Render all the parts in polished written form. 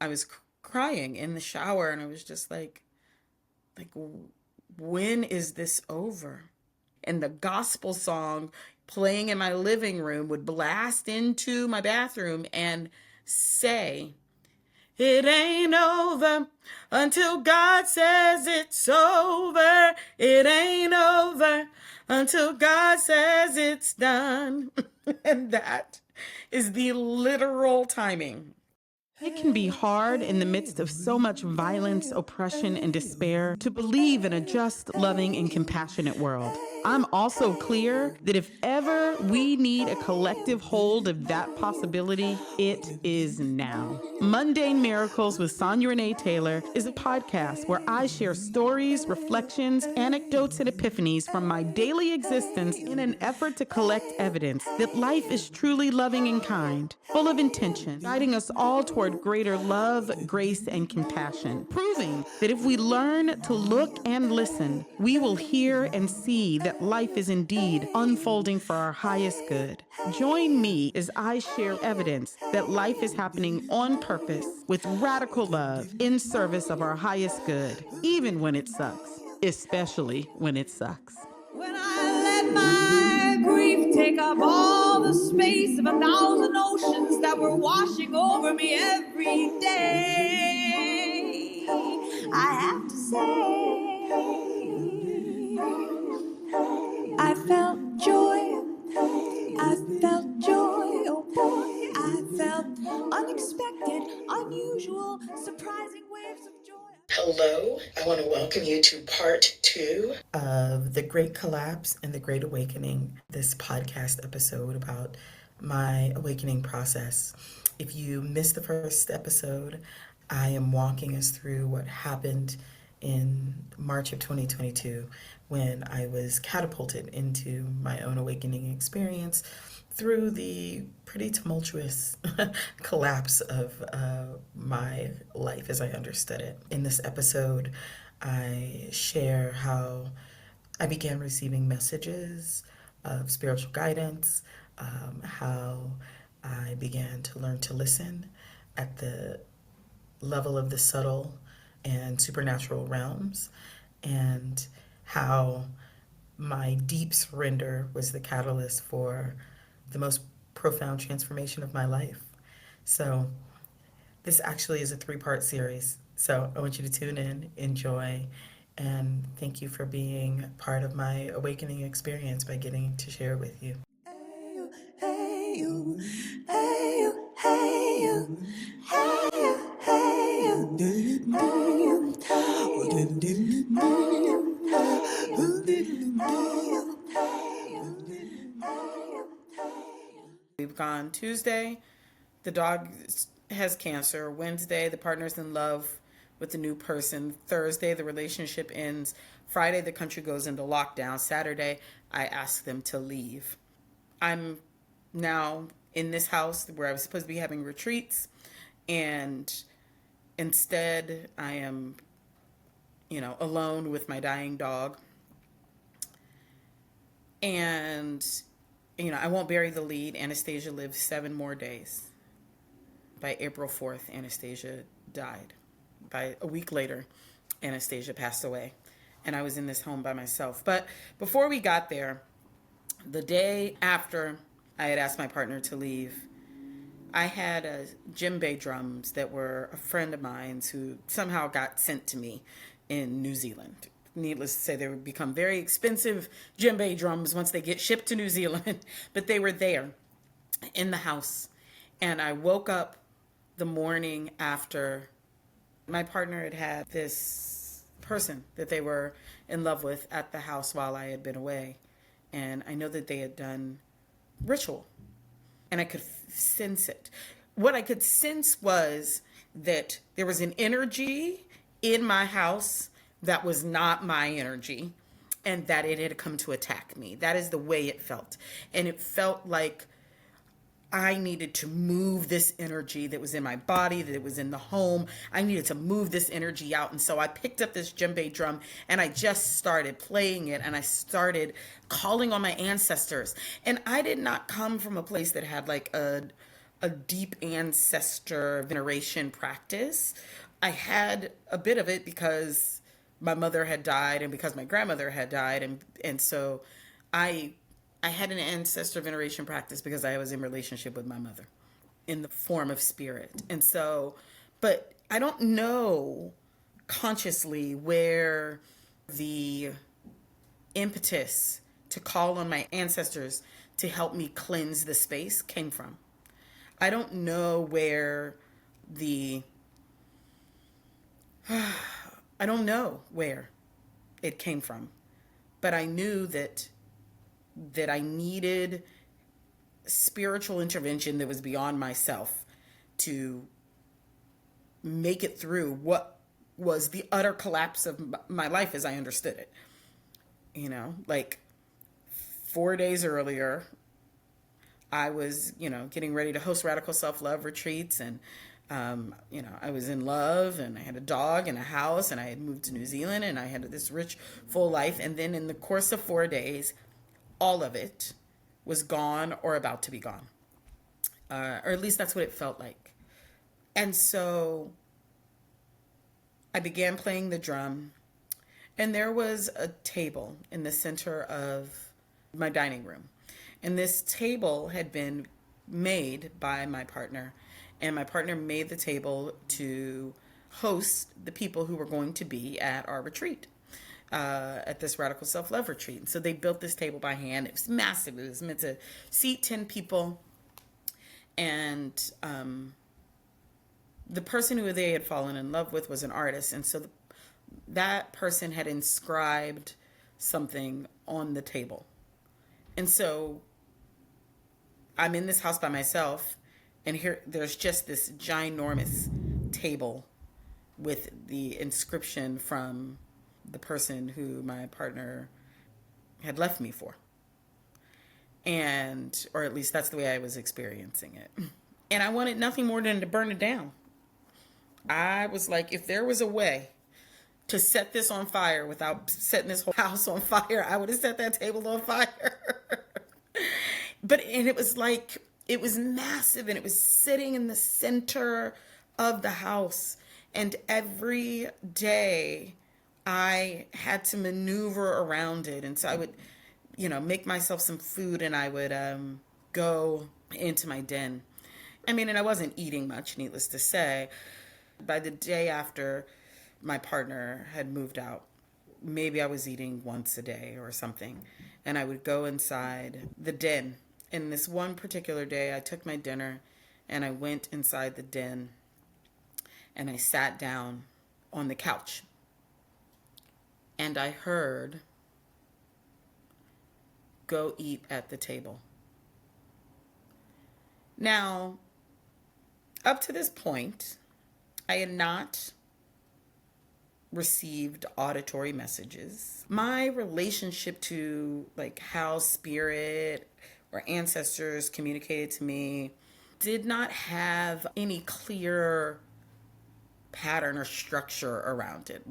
I was crying in the shower, and I was just like, when is this over? And the gospel song playing in my living room would blast into my bathroom and say, it ain't over until God says it's over. It ain't over until God says it's done. And that is the literal timing. It can be hard in the midst of so much violence, oppression, and despair to believe in a just, loving, and compassionate world. I'm also clear that if ever we need a collective hold of that possibility, it is now. Mundane Miracles with Sonya Renee Taylor is a podcast where I share stories, reflections, anecdotes, and epiphanies from my daily existence in an effort to collect evidence that life is truly loving and kind, full of intention, guiding us all toward greater love, grace, and compassion, proving that if we learn to look and listen, we will hear and see that life is indeed unfolding for our highest good. Join me as I share evidence that life is happening on purpose with radical love in service of our highest good, even when it sucks, especially when it sucks. When I let my grief take up all the space of 1,000 oceans that were washing over me every day, I have to say, I felt joy. I felt joy, oh boy. I felt unexpected, unusual, surprising waves of joy. Hello, I want to welcome you to part 2 of The Great Collapse and the Great Awakening, this podcast episode about my awakening process. If you missed the first episode, I am walking us through what happened in March of 2022 when I was catapulted into my own awakening experience through the pretty tumultuous collapse of my life as I understood it. In this episode, I share how I began receiving messages of spiritual guidance, how I began to learn to listen at the level of the subtle and supernatural realms, and how my deep surrender was the catalyst for the most profound transformation of my life. So this actually is a 3-part series. So I want you to tune in, enjoy, and thank you for being part of my awakening experience by getting to share it with you. Hey you, hey you, hey you, hey you, hey you, hey you, We've gone Tuesday, the dog has cancer. Wednesday, the partner's in love with the new person. Thursday, the relationship ends. Friday, the country goes into lockdown. Saturday, I ask them to leave. I'm now in this house where I was supposed to be having retreats, and instead I am, alone with my dying dog. And, I won't bury the lead. Anastasia lived 7 more days. By April 4th, Anastasia died. By a week later, Anastasia passed away. And I was in this home by myself. But before we got there, the day after I had asked my partner to leave, I had djembe drums that were a friend of mine's who somehow got sent to me in New Zealand. Needless to say, they would become very expensive djembe drums once they get shipped to New Zealand. But they were there in the house. And I woke up the morning after my partner had this person that they were in love with at the house while I had been away. And I know that they had done ritual. And I could sense it. What I could sense was that there was an energy in my house that was not my energy, and that it had come to attack me. That is the way it felt. And it felt like I needed to move this energy that was in my body, that it was in the home. I needed to move this energy out. And so I picked up this djembe drum and I just started playing it, and I started calling on my ancestors. And I did not come from a place that had like a a deep ancestor veneration practice. I had a bit of it because my mother had died and because my grandmother had died, and so I I had an ancestor veneration practice because I was in relationship with my mother in the form of spirit. And so, but I don't know consciously where the impetus to call on my ancestors to help me cleanse the space came from. I don't know where the I don't know where it came from, but I knew that I needed spiritual intervention that was beyond myself to make it through what was the utter collapse of my life as I understood it. You know, like 4 days earlier, I was, getting ready to host radical self love retreats. And, I was in love and I had a dog and a house and I had moved to New Zealand and I had this rich, full life. And then in the course of 4 days, all of it was gone or about to be gone. Or at least that's what it felt like. And so I began playing the drum, and there was a table in the center of my dining room. And this table had been made by my partner, and my partner made the table to host the people who were going to be at our retreat, at this radical self-love retreat. And so they built this table by hand. It was massive. It was meant to seat 10 people. And the person who they had fallen in love with was an artist. And so that person had inscribed something on the table. And so I'm in this house by myself, and here there's just this ginormous table with the inscription from the person who my partner had left me for. And, or at least that's the way I was experiencing it. And I wanted nothing more than to burn it down. I was like, if there was a way to set this on fire without setting this whole house on fire, I would have set that table on fire. And it was like, it was massive, and it was sitting in the center of the house. And every day I had to maneuver around it. And so I would, make myself some food, and I would go into my den. And I wasn't eating much, needless to say. By the day after my partner had moved out, maybe I was eating once a day or something. And I would go inside the den. And this one particular day, I took my dinner and I went inside the den and I sat down on the couch. And I heard, "Go eat at the table." Now, up to this point, I had not received auditory messages. My relationship to how spirit or ancestors communicated to me did not have any clear pattern or structure around it.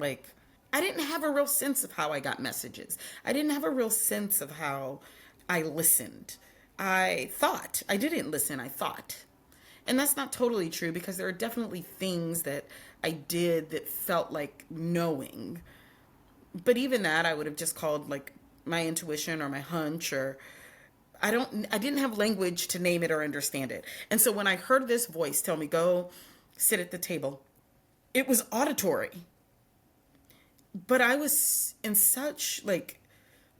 I didn't have a real sense of how I got messages. I didn't have a real sense of how I listened. I thought. I didn't listen, I thought. And that's not totally true, because there are definitely things that I did that felt like knowing. But even that I would have just called my intuition or my hunch, or I didn't have language to name it or understand it. And so when I heard this voice tell me, "Go sit at the table," it was auditory. But I was in such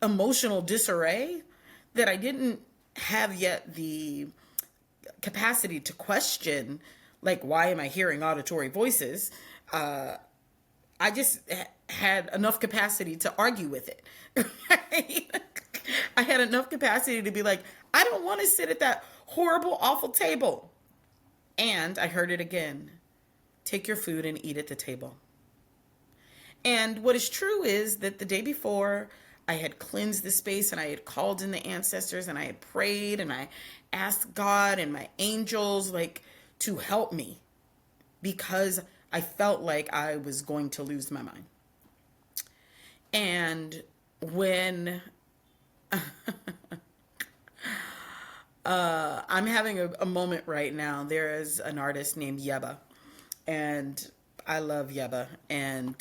emotional disarray that I didn't have yet the capacity to question, why am I hearing auditory voices? I just had enough capacity to argue with it. Right? I had enough capacity to be like, I don't want to sit at that horrible, awful table. And I heard it again. "Take your food and eat at the table." And what is true is that the day before, I had cleansed the space and I had called in the ancestors and I had prayed and I asked God and my angels to help me, because I felt like I was going to lose my mind. And when I'm having a moment right now. There is an artist named Yeba, and I love Yeba. And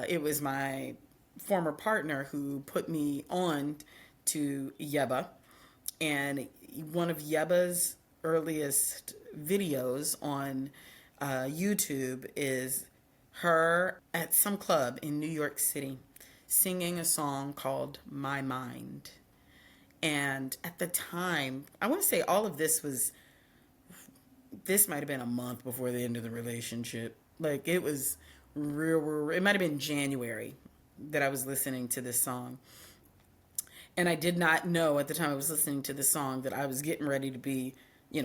it was my former partner who put me on to Yeba. And one of Yeba's earliest videos on YouTube is her at some club in New York City singing a song called My Mind. And at the time, I want to say all of this might have been a month before the end of the relationship. Like it was real, it might have been January that I was listening to this song. And I did not know at the time I was listening to the song that I was getting ready to be,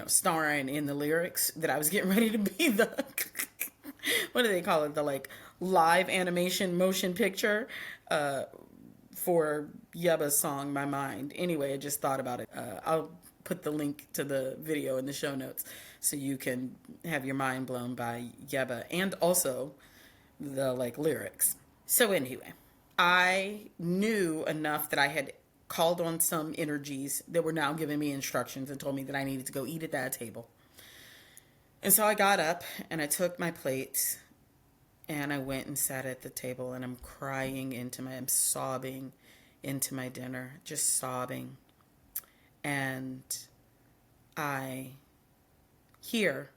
starring in the lyrics, that I was getting ready to be the, what do they call it? The like live animation motion picture for Yeba's song, My Mind. Anyway, I just thought about it. I'll put the link to the video in the show notes so you can have your mind blown by Yeba and also the like lyrics. So anyway, I knew enough that I had called on some energies that were now giving me instructions and told me that I needed to go eat at that table. And so I got up and I took my plate and I went and sat at the table and I'm sobbing into my dinner, just sobbing. And I hear,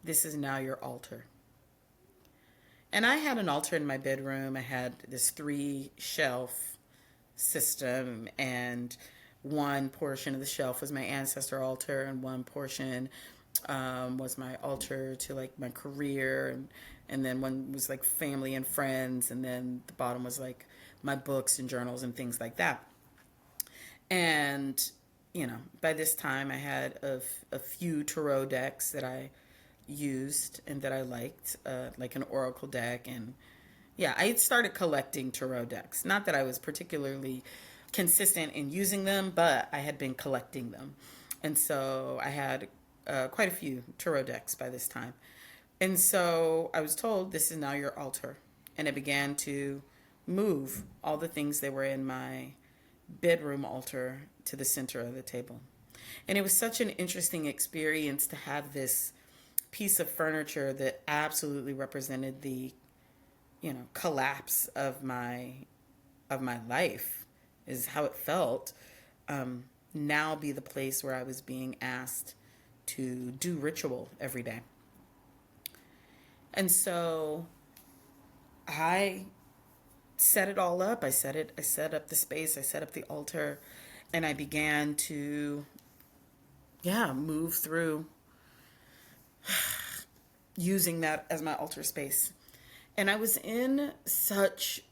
"This is now your altar." And I had an altar in my bedroom. I had this 3-shelf system, and one portion of the shelf was my ancestor altar, and one portion was my altar to like my career, and then one was like family and friends, and then the bottom was like my books and journals and things like that. And by this time I had a few tarot decks that I used and that I liked, like an oracle deck. And yeah, I started collecting tarot decks. Not that I was particularly consistent in using them, but I had been collecting them. And so I had quite a few tarot decks by this time. And so I was told, "This is now your altar." And I began to move all the things that were in my bedroom altar to the center of the table. And it was such an interesting experience to have this piece of furniture that absolutely represented the collapse of my life, is how it felt, now be the place where I was being asked to do ritual every day. And so I set it all up. I set up the space, I set up the altar, and I began to move through using that as my altar space. And I was in such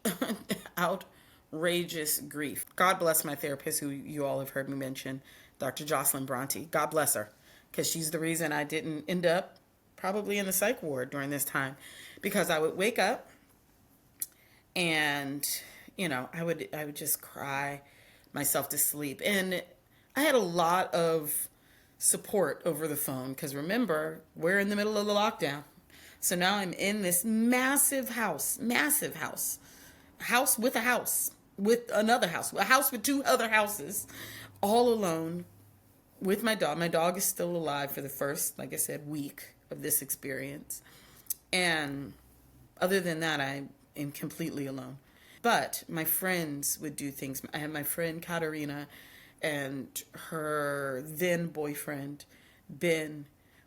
outrageous grief. God bless my therapist, who you all have heard me mention, Dr. Jocelyn Bronte. God bless her, because she's the reason I didn't end up probably in the psych ward during this time. Because I would wake up and, I would just cry myself to sleep. And I had a lot of support over the phone, because remember, we're in the middle of the lockdown. So now I'm in this massive house with a house, with another house, a house with 2 other houses, all alone with my dog. My dog is still alive for the first, like I said, week of this experience. And other than that, I am completely alone. But my friends would do things. I had my friend Katerina and her then boyfriend, Ben,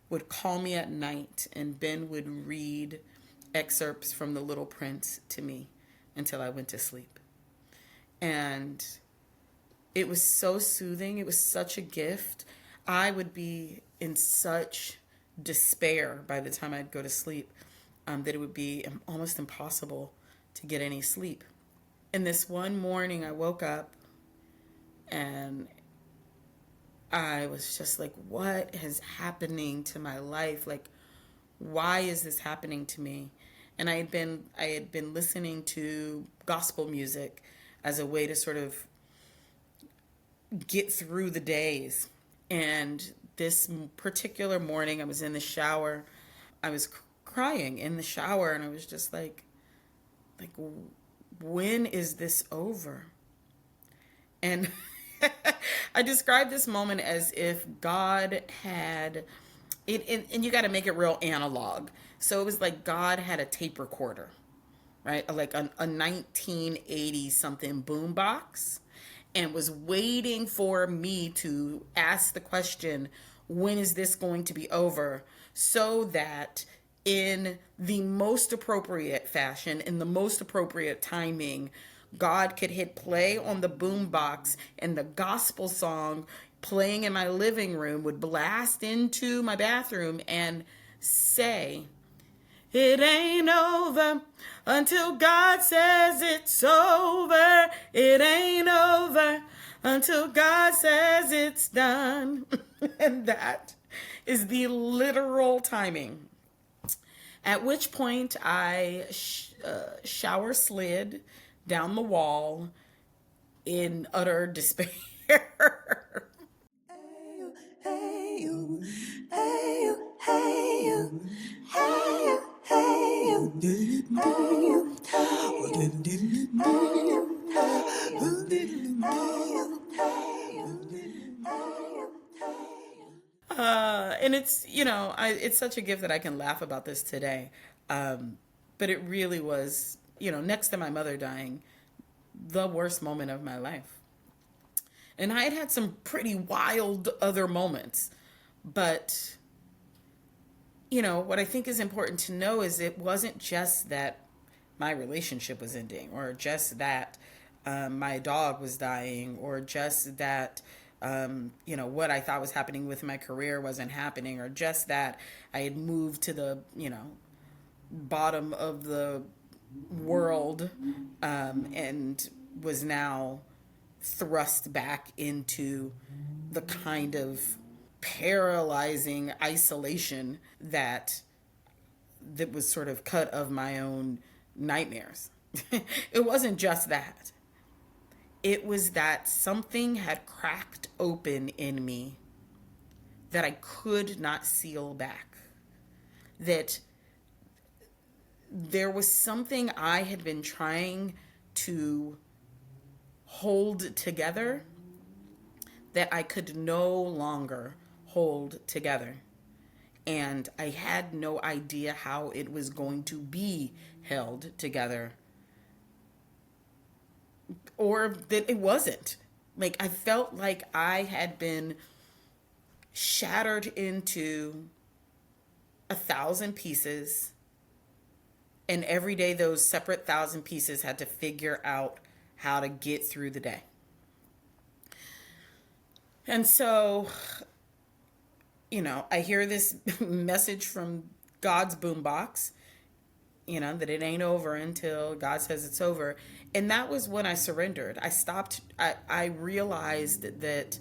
would call me at night, and Ben would read excerpts from The Little Prince to me until I went to sleep. And it was so soothing. It was such a gift. I would be in such despair by the time I'd go to sleep that it would be almost impossible to get any sleep. And this one morning I woke up and I was just like, what is happening to my life? Like, why is this happening to me? And I had been listening to gospel music as a way to sort of get through the days. And this particular morning, I was in the shower. I was crying in the shower, and I was just like, when is this over? And I describe this moment as if God had and you got to make it real analog. So it was like God had a tape recorder, right? Like a 1980 something boombox, and was waiting for me to ask the question, when is this going to be over? So that in the most appropriate fashion, in the most appropriate timing, God could hit play on the boombox and the gospel song playing in my living room would blast into my bathroom and say, it ain't over until God says it's over. It ain't over until God says it's done. And that is the literal timing. At which point I shower slid down the wall in utter despair. Hey you, hey you, hey you, hey you, hey you, hey you, And it's, it's such a gift that I can laugh about this today. But it really was, next to my mother dying, the worst moment of my life. And I had some pretty wild other moments. But, what I think is important to know is it wasn't just that my relationship was ending, or just that my dog was dying, or just that, what I thought was happening with my career wasn't happening, or just that I had moved to the, bottom of the world and was now thrust back into the kind of paralyzing isolation that was sort of cut of my own nightmares. It wasn't just that. It was that something had cracked open in me that I could not seal back. That there was something I had been trying to hold together that I could no longer hold together. And I had no idea how it was going to be held together, or that it wasn't. Like, I felt like I had been shattered into 1,000 pieces, and every day those separate 1,000 pieces had to figure out how to get through the day. And so, I hear this message from God's boombox, that it ain't over until God says it's over. And that was when I surrendered. I realized that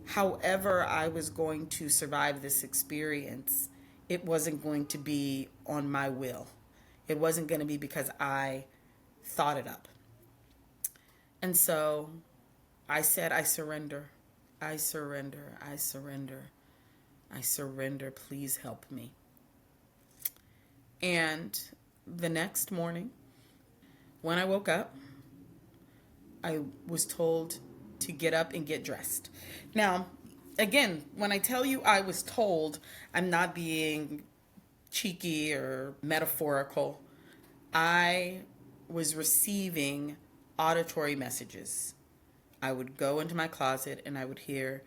however I was going to survive this experience, it wasn't going to be on my will. It wasn't going to be because I thought it up. And so I said, I surrender. I surrender. I surrender. I surrender. Please help me. And the next morning, when I woke up, I was told to get up and get dressed. Now, again, when I tell you I was told, I'm not being cheeky or metaphorical. I was receiving auditory messages. I would go into my closet and I would hear,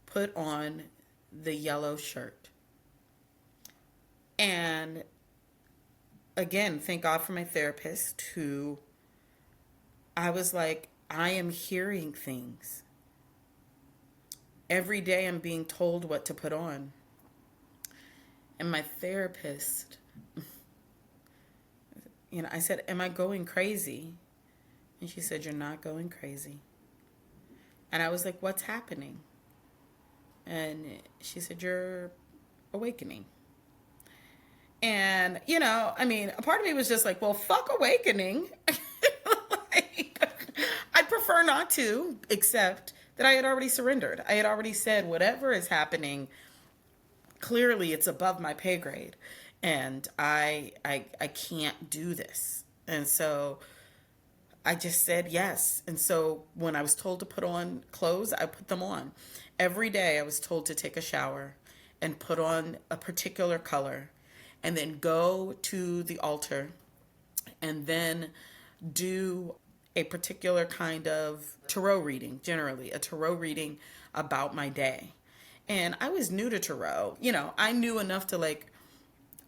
put on the yellow shirt. And again, thank God for my therapist, who I was like, I am hearing things. Every day I'm being told what to put on. And my therapist, I said, am I going crazy? And she said, you're not going crazy. And I was like, what's happening? And she said, you're awakening. And, a part of me was just like, well, fuck awakening. I'd prefer not to, except that I had already surrendered. I had already said, whatever is happening, clearly it's above my pay grade. And I can't do this. And so I just said yes. And so when I was told to put on clothes, I put them on. Every day I was told to take a shower and put on a particular color and then go to the altar and then do a particular kind of tarot reading, generally, a tarot reading about my day. And I was new to tarot. I knew enough to like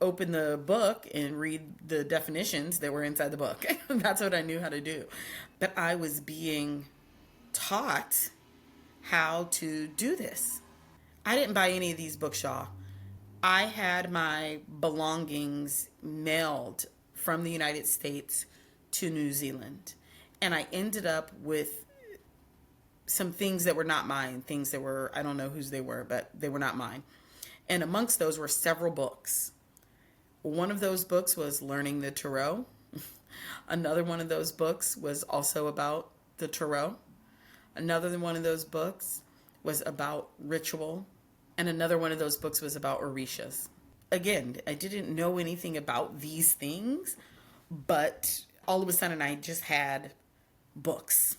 open the book and read the definitions that were inside the book. That's what I knew how to do. But I was being taught how to do this. I didn't buy any of these books, y'all. I had my belongings mailed from the United States to New Zealand. And I ended up with some things that were not mine, things that were, I don't know whose they were, but they were not mine. And amongst those were several books. One of those books was Learning the Tarot. Another one of those books was also about the tarot. Another one of those books was about ritual. And another one of those books was about orishas. Again, I didn't know anything about these things, but all of a sudden I just had books.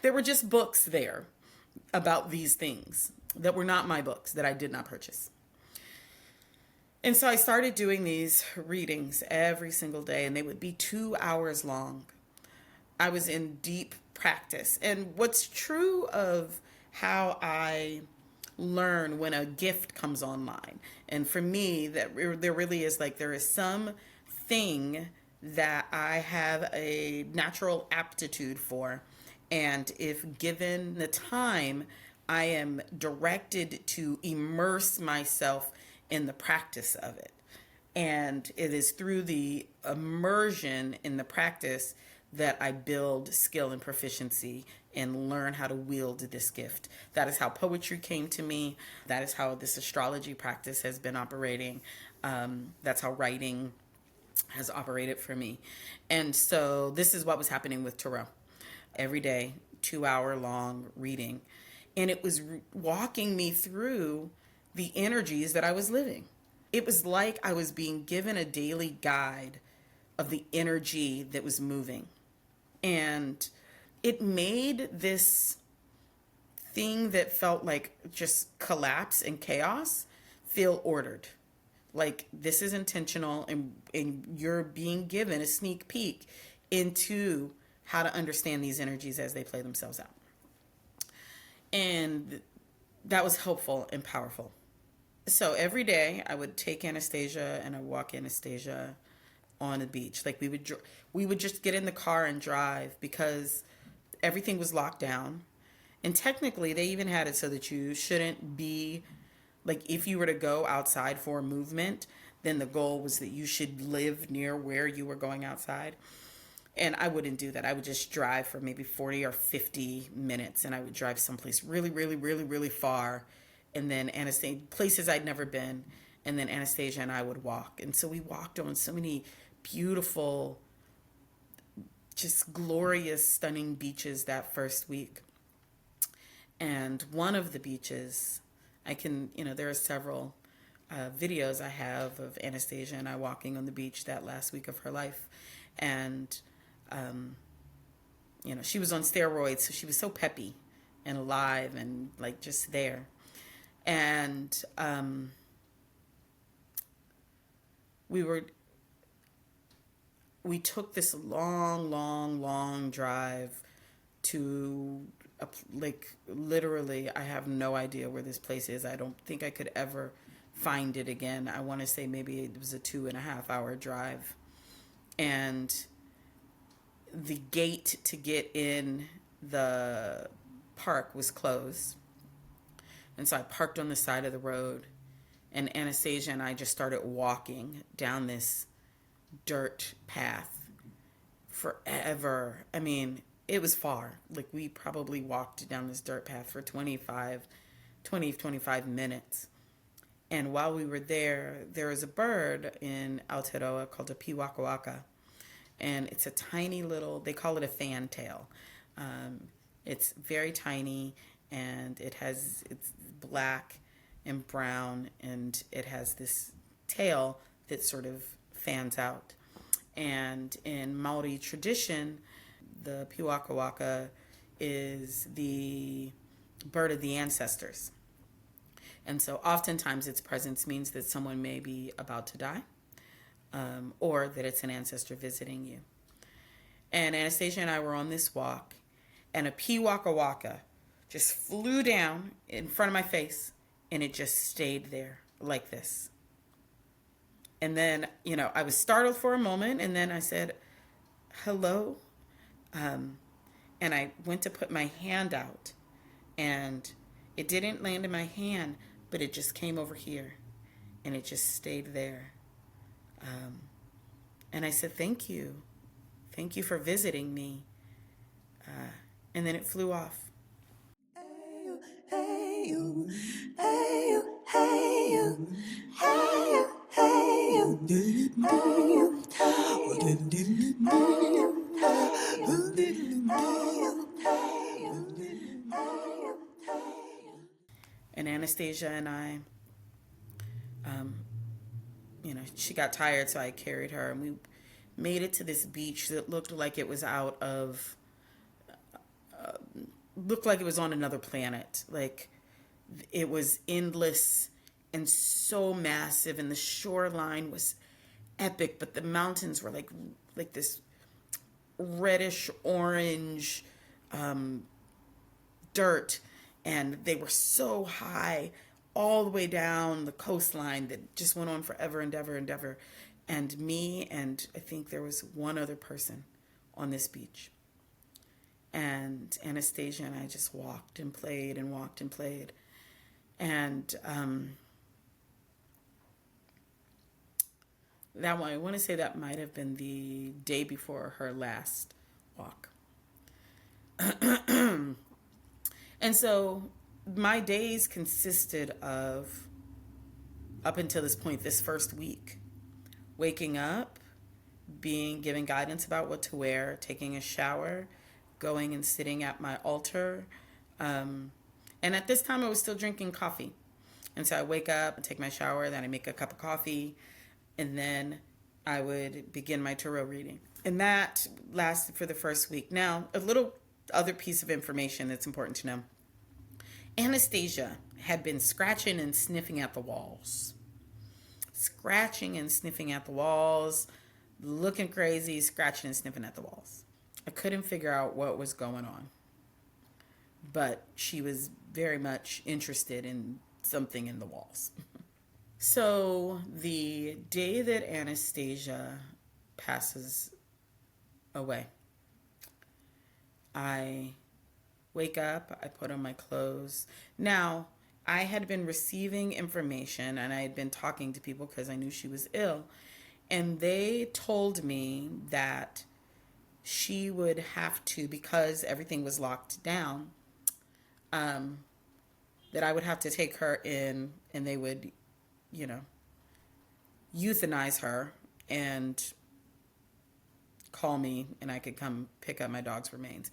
There were just books there about these things that were not my books, that I did not purchase. And so I started doing these readings every single day, and they would be 2 hours long. I was in deep practice. And what's true of how I learn when a gift comes online, and for me, that there really is like, there is some thing that I have a natural aptitude for. And if given the time, I am directed to immerse myself in the practice of it. And it is through the immersion in the practice that I build skill and proficiency and learn how to wield this gift. That is how poetry came to me. That is how this astrology practice has been operating. That's how writing has operated for me. And so this is what was happening with tarot. Every day, 2 hour long reading. And it was walking me through the energies that I was living. It was like I was being given a daily guide of the energy that was moving. And it made this thing that felt like just collapse and chaos feel ordered. Like, this is intentional, and you're being given a sneak peek into how to understand these energies as they play themselves out. And that was helpful and powerful. So every day I would take Anastasia and I walk Anastasia on the beach. Like, we would just get in the car and drive because everything was locked down. And technically they even had it so that you shouldn't be, like, if you were to go outside for a movement, then the goal was that you should live near where you were going outside. And I wouldn't do that. I would just drive for maybe 40 or 50 minutes, and I would drive someplace really, really, really, really far. And then Anastasia, places I'd never been. And then Anastasia and I would walk. And so we walked on so many beautiful, just glorious, stunning beaches that first week. And one of the beaches, there are several videos I have of Anastasia and I walking on the beach that last week of her life. And, she was on steroids, so she was so peppy and alive and like just there. And we took this long, long, long drive to literally, I have no idea where this place is. I don't think I could ever find it again. I want to say maybe it was a 2.5 hour drive. And the gate to get in the park was closed. And so I parked on the side of the road, and Anastasia and I just started walking down this dirt path forever. I mean, it was far. Like, we probably walked down this dirt path for 25 minutes. And while we were there, there was a bird in Aotearoa called a piwakawaka. And it's a tiny little, they call it a fantail. It's very tiny, and it's black and brown, and it has this tail that sort of fans out. And in Maori tradition, the Piwaka Waka is the bird of the ancestors. And so oftentimes its presence means that someone may be about to die, or that it's an ancestor visiting you. And Anastasia and I were on this walk, and a Piwaka Waka just flew down in front of my face, and it just stayed there like this. And then, I was startled for a moment, and then I said, hello. And I went to put my hand out, and it didn't land in my hand, but it just came over here, and it just stayed there. And I said, thank you. Thank you for visiting me. And then it flew off. And Anastasia and I, she got tired, so I carried her, and we made it to this beach that looked like it was looked like it was on another planet. Like, it was endless and so massive, and the shoreline was epic, but the mountains were like this reddish orange dirt, and they were so high all the way down the coastline that just went on forever and ever and ever. And me and I think there was one other person on this beach. And Anastasia and I just walked and played and walked and played. And that one, I want to say that might have been the day before her last walk. And so my days consisted of, up until this point, this first week, waking up, given guidance about what to wear, taking a shower, going and sitting at my altar. And at this time, I was still drinking coffee. And so I wake up and take my shower, then I make a cup of coffee, and then I would begin my tarot reading. And that lasted for the first week. Now, a little other piece of information that's important to know. Anastasia had been scratching and sniffing at the walls. Scratching and sniffing at the walls, looking crazy, scratching and sniffing at the walls. I couldn't figure out what was going on. But she was very much interested in something in the walls. So the day that Anastasia passes away, I wake up, I put on my clothes. Now, I had been receiving information and I had been talking to people because I knew she was ill. And they told me that she would have to, because everything was locked down, that I would have to take her in and they would, euthanize her and call me and I could come pick up my dog's remains.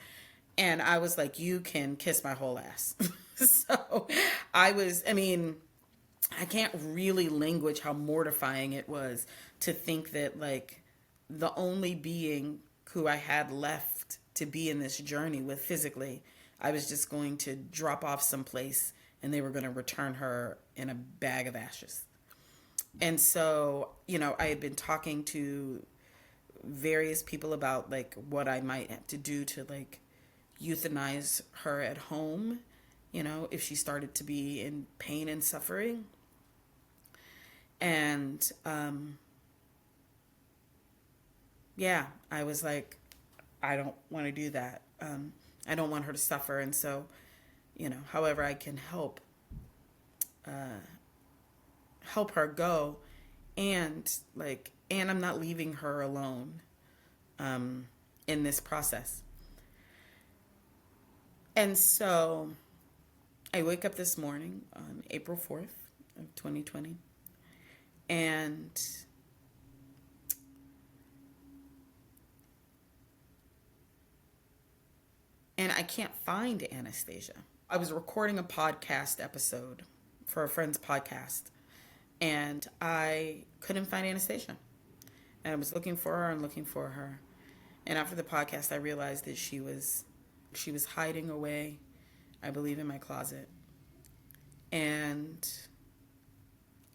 And I was like, you can kiss my whole ass. So I can't really language how mortifying it was to think that, like, the only being who I had left to be in this journey with physically, I was just going to drop off someplace and they were going to return her in a bag of ashes. And so, I had been talking to various people about, like, what I might have to do to, like, euthanize her at home, if she started to be in pain and suffering. And, I was like, I don't want to do that. I don't want her to suffer. And so, however I can help her go. And I'm not leaving her alone, in this process. And so I wake up this morning on April 4th of 2020, and I can't find Anastasia. I was recording a podcast episode for a friend's podcast, and I couldn't find Anastasia. And I was looking for her and looking for her. And after the podcast, I realized that she was hiding away, I believe, in my closet. And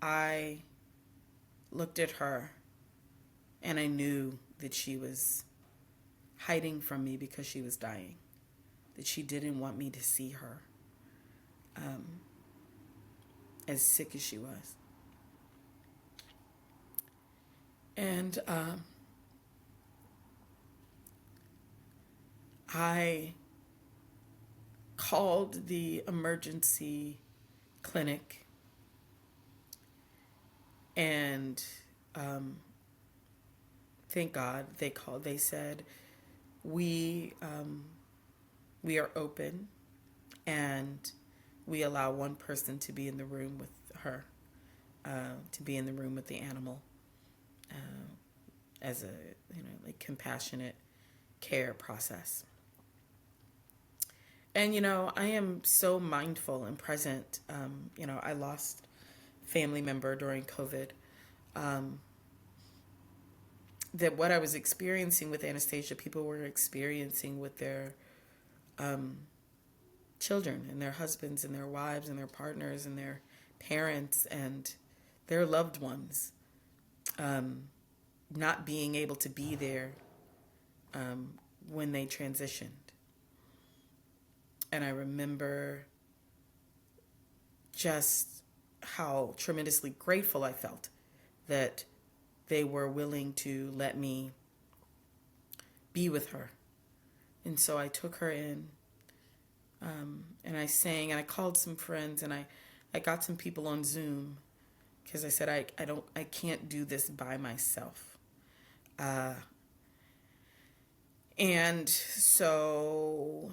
I looked at her and I knew that she was hiding from me because she was dying, that she didn't want me to see her as sick as she was. And I called the emergency clinic, and thank God they called. They said, we are open, and we allow one person to be in the room with her, to be in the room with the animal, as a like compassionate care process. And I am so mindful and present. I lost a family member during COVID. That what I was experiencing with Anastasia, people were experiencing with their children and their husbands and their wives and their partners and their parents and their loved ones, not being able to be there when they transitioned. And I remember just how tremendously grateful I felt that they were willing to let me be with her. And so I took her in, and I sang, and I called some friends, and I got some people on Zoom, because I said, I can't do this by myself. And so,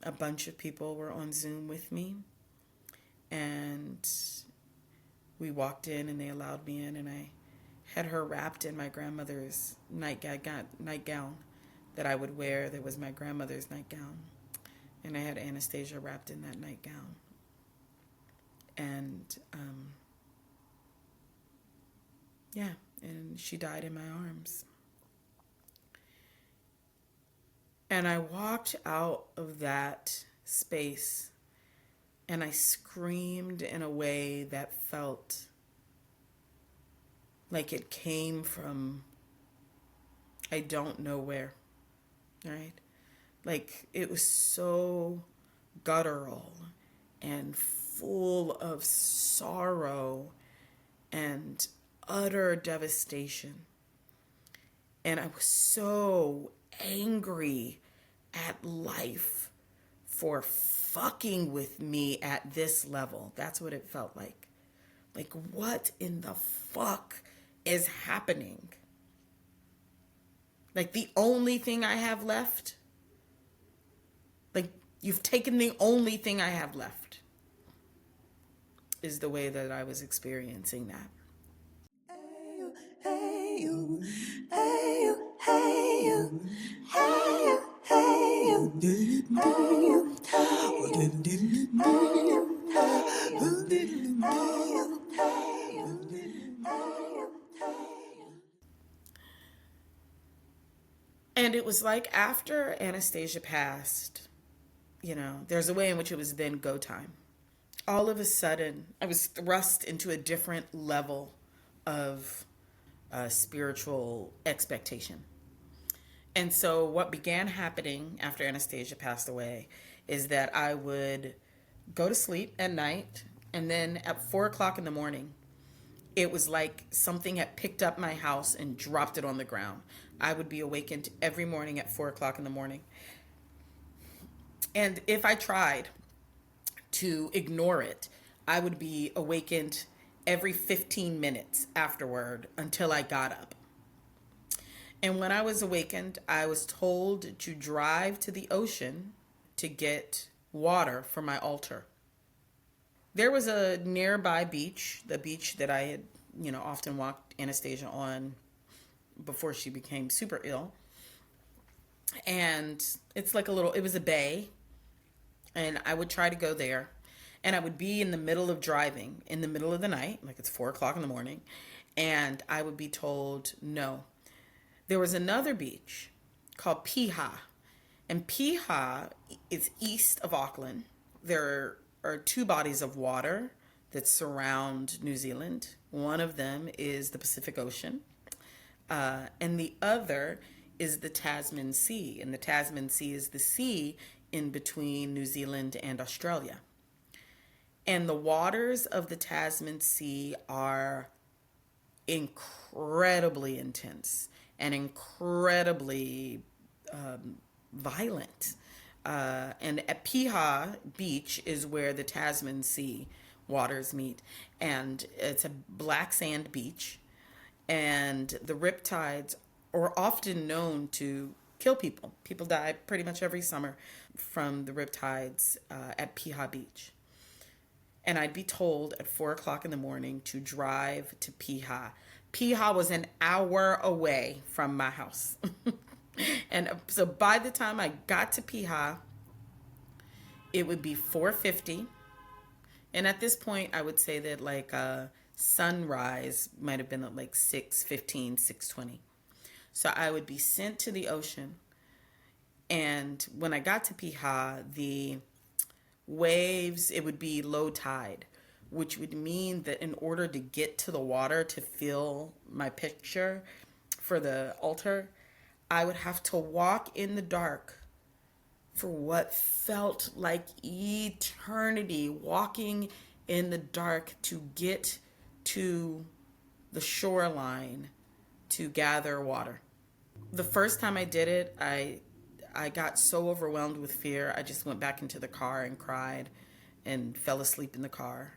a bunch of people were on Zoom with me, and we walked in, and they allowed me in, and I had her wrapped in my grandmother's nightgown that I would wear. That was my grandmother's nightgown, and I had Anastasia wrapped in that nightgown. And and she died in my arms. And I walked out of that space and I screamed in a way that felt like it came from I don't know where, right? Like it was so guttural and full of sorrow and utter devastation. And I was so angry at life for fucking with me at this level. That's what it felt like. Like, what in the fuck is happening? Like, the only thing I have left? Like, you've taken the only thing I have left, is the way that I was experiencing that. And it was like after Anastasia passed, there's a way in which it was then go time. All of a sudden, I was thrust into a different level of spiritual expectation. And so what began happening after Anastasia passed away is that I would go to sleep at night, and then at 4:00 in the morning, it was like something had picked up my house and dropped it on the ground. I would be awakened every morning at 4:00 in the morning. And if I tried to ignore it, I would be awakened every 15 minutes afterward until I got up. And when I was awakened, I was told to drive to the ocean to get water for my altar. There was a nearby beach, the beach that I had, often walked Anastasia on before she became super ill. And it's like it was a bay. And I would try to go there. And I would be in the middle of driving in the middle of the night, like it's 4 o'clock in the morning, and I would be told no. There was another beach called Piha, and Piha is east of Auckland. There are two bodies of water that surround New Zealand. One of them is the Pacific Ocean, and the other is the Tasman Sea. And the Tasman Sea is the sea in between New Zealand and Australia. And the waters of the Tasman Sea are incredibly intense and incredibly violent. And at Piha Beach is where the Tasman Sea waters meet. And it's a black sand beach. And the riptides are often known to kill people. People die pretty much every summer from the riptides at Piha Beach. And I'd be told at 4 o'clock in the morning to drive to Piha. Piha was an hour away from my house. And so by the time I got to Piha, it would be 4:50. And at this point, I would say that like sunrise might have been at like 6:15, 6:20. So I would be sent to the ocean. And when I got to Piha, the waves, it would be low tide, which would mean that in order to get to the water to fill my picture for the altar, I would have to walk in the dark for what felt like eternity, walking in the dark to get to the shoreline to gather water. The first time I did it, I got so overwhelmed with fear, I just went back into the car and cried and fell asleep in the car.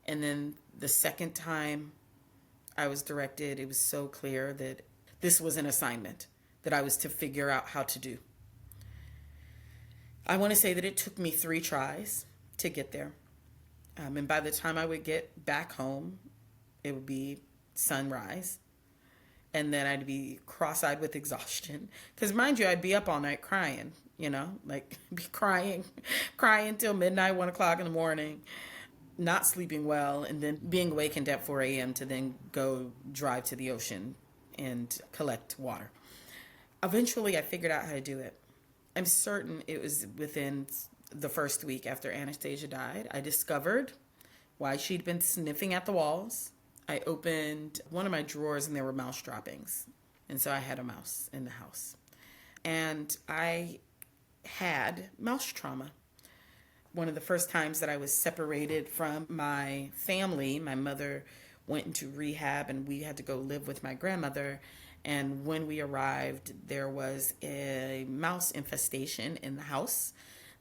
And then the second time I was directed, it was so clear that this was an assignment that I was to figure out how to do. I want to say that it took me 3 tries to get there. And by the time I would get back home, it would be sunrise. And then I'd be cross-eyed with exhaustion. Because mind you, I'd be up all night crying, like be crying till midnight, 1 o'clock in the morning, not sleeping well, and then being awakened at 4 a.m. to then go drive to the ocean and collect water. Eventually, I figured out how to do it. I'm certain it was within the first week after Anastasia died. I discovered why she'd been sniffing at the walls. I opened one of my drawers and there were mouse droppings. And so I had a mouse in the house. And I had mouse trauma. One of the first times that I was separated from my family, my mother went into rehab and we had to go live with my grandmother. And when we arrived, there was a mouse infestation in the house.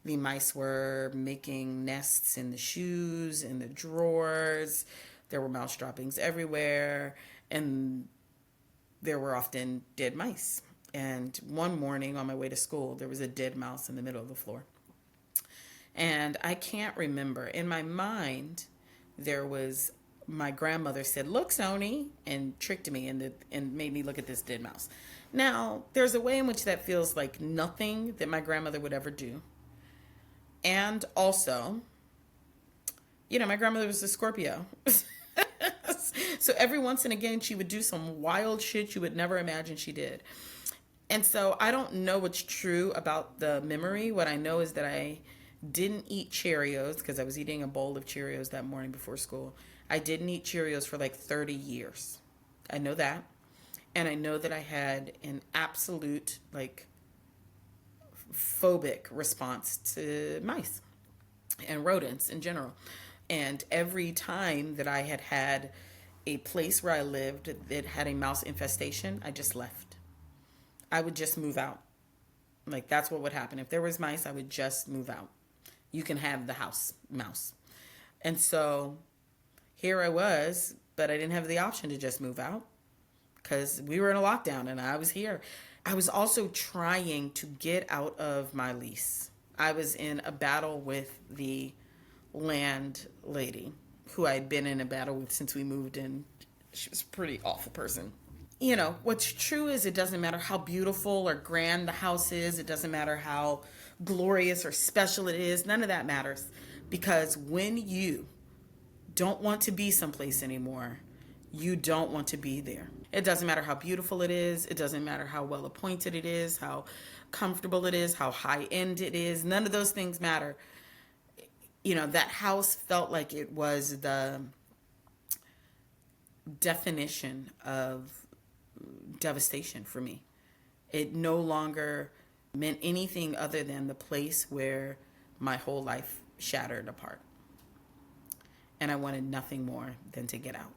The mice were making nests in the shoes, in the drawers. There were mouse droppings everywhere, and there were often dead mice. And one morning on my way to school, there was a dead mouse in the middle of the floor. And I can't remember. In my mind, there was, my grandmother said, "Look, Sonya," and tricked me and made me look at this dead mouse. Now, there's a way in which that feels like nothing that my grandmother would ever do. And also, my grandmother was a Scorpio. So every once and again, she would do some wild shit you would never imagine she did. And so I don't know what's true about the memory. What I know is that I didn't eat Cheerios because I was eating a bowl of Cheerios that morning before school. I didn't eat Cheerios for like 30 years. I know that. And I know that I had an absolute, phobic response to mice and rodents in general. And every time that I had a place where I lived that had a mouse infestation, I just left. I would just move out. That's what would happen. If there was mice, I would just move out. You can have the house mouse. And so here I was, but I didn't have the option to just move out because we were in a lockdown and I was here. I was also trying to get out of my lease. I was in a battle with the landlady who I'd been in a battle with since we moved in. She was a pretty awful person. What's true is it doesn't matter how beautiful or grand the house is. It doesn't matter how glorious or special it is. None of that matters. Because when you don't want to be someplace anymore, you don't want to be there. It doesn't matter how beautiful it is. It doesn't matter how well appointed it is, how comfortable it is, how high end it is. None of those things matter. You know, that house felt like it was the definition of devastation for me. It no longer meant anything other than the place where my whole life shattered apart. And I wanted nothing more than to get out.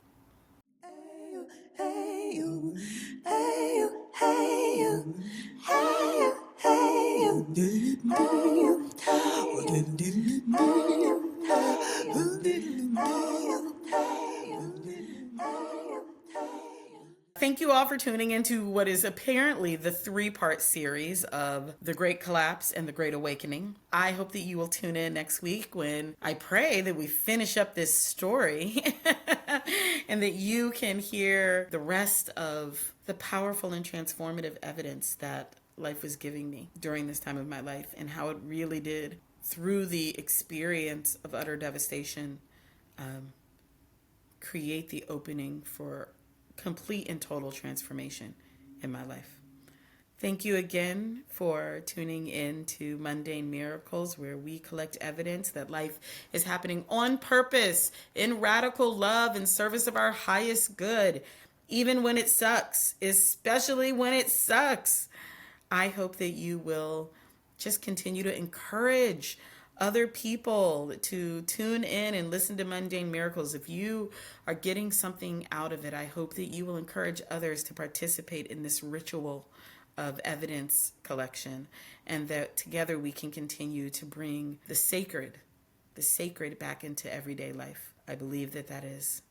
Thank you all for tuning into what is apparently the 3-part series of The Great Collapse and The Great Awakening. I hope that you will tune in next week when I pray that we finish up this story and that you can hear the rest of the powerful and transformative evidence that life was giving me during this time of my life, and how it really did, through the experience of utter devastation, create the opening for complete and total transformation in my life. Thank you again for tuning in to Mundane Miracles, where we collect evidence that life is happening on purpose, in radical love, in service of our highest good, even when it sucks, especially when it sucks. I hope that you will just continue to encourage other people to tune in and listen to Mundane Miracles. If you are getting something out of it, I hope that you will encourage others to participate in this ritual of evidence collection, and that together we can continue to bring the sacred back into everyday life. I believe that that is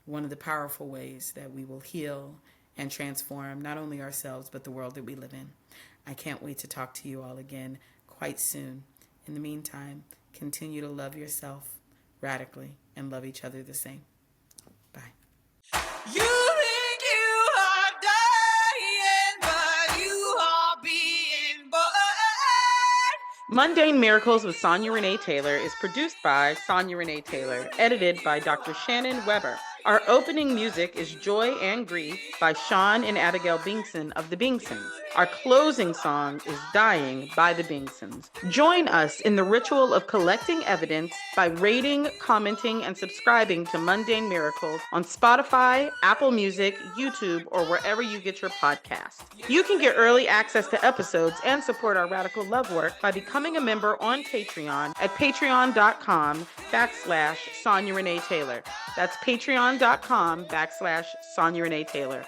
one of the powerful ways that we will heal and transform not only ourselves, but the world that we live in. I can't wait to talk to you all again quite soon. In the meantime, continue to love yourself radically and love each other the same. Bye. You think you are dying, but you are being born. Mundane Miracles with Sonya Renee Taylor is produced by Sonya Renee Taylor, edited by Dr. Shannon Weber. Our opening music is Joy and Grief by Sean and Abigail Bingson of the Bingsons. Our closing song is Dying by the Bingsons. Join us in the ritual of collecting evidence by rating, commenting, and subscribing to Mundane Miracles on Spotify, Apple Music, YouTube, or wherever you get your podcasts. You can get early access to episodes and support our radical love work by becoming a member on Patreon at patreon.com/Sonya Renee Taylor. That's patreon.com/Sonya Renee Taylor.